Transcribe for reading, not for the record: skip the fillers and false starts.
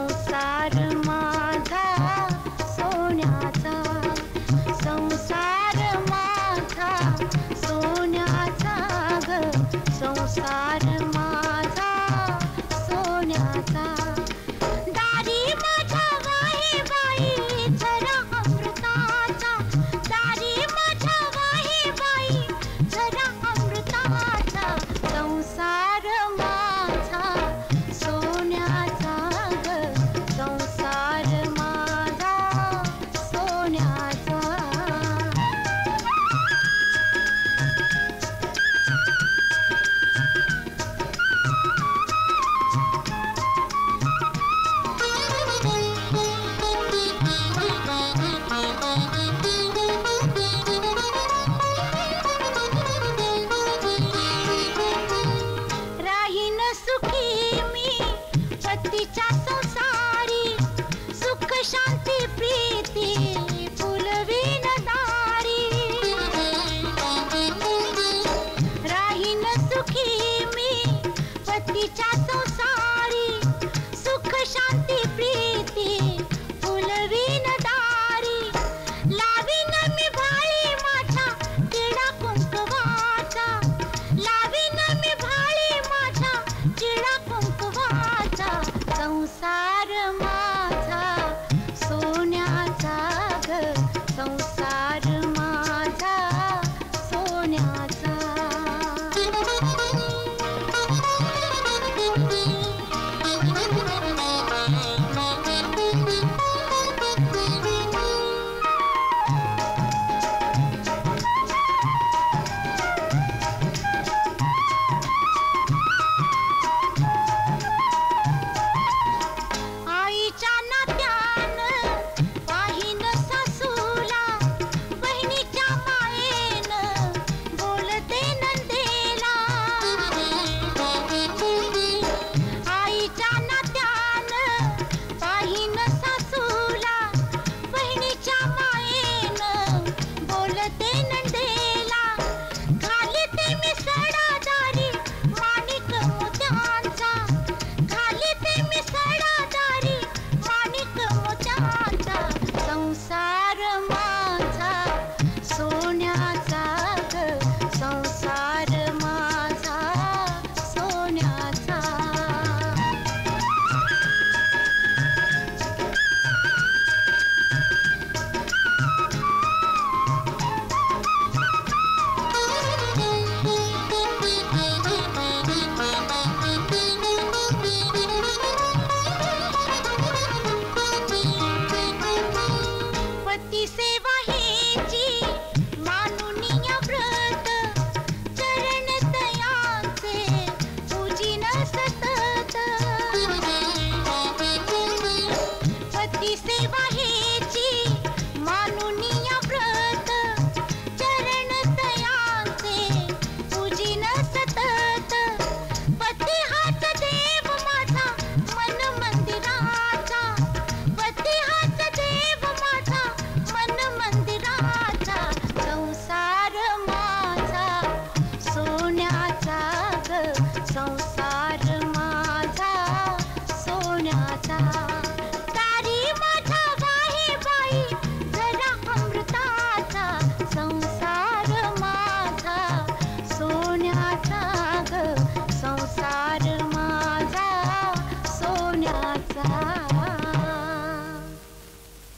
संसार माझा सोन्याचा, संसार माझा सोन्याचा ग, संसार माझा सोन्याचा. दारी माझ्या वाही बाई झरा अमृताचा, दारी माझ्या वाही बाई झरा अमृताचा. संसार माझा सोन्याचा, संसार माझा सोन्याचा. राहीन सुखी मी पतीच्या संसारी, सुख शांती प्रीती फुलवीन दारी. राहीन सुखी मी पतीच्या संसारी, सुख शांती प्रीती फुलवीन दारी. लावीन मी भाळी माझ्या टिळा कुंकवाचा, लावीन मी भाळी माझ्या टिळा कुंकवाचा. संसार माझा सोन्याचा ग, संसार माझा सोन्याचा. आईच्या नात्यानं पाहीन सासूला, बहिणीच्या मायेनं बोलते नंदेला. आईच्या नात्यानं पाहीन सासूला, बहिणीच्या मायेनं बोलते नंदेला. घालते मी सडादारी माणिक मोत्यांचा, घालते मी सडादारी माणिक मोत्यांचा. संसार माझा सोन्याचा ग, संसार माझा सोन्याचा. पती सेवा हेची मानुनिया व्रत, चरण तयांचे पूजिन सतत. पती सेवा हेची मानुनिया व्रत, चरण तयांचे पूजिन सतत. पती हाच देव माझा मन मंदिराचा, पती हाच देव माझा मन मंदिराचा. संसार माझा सोन्याचा ग, संसार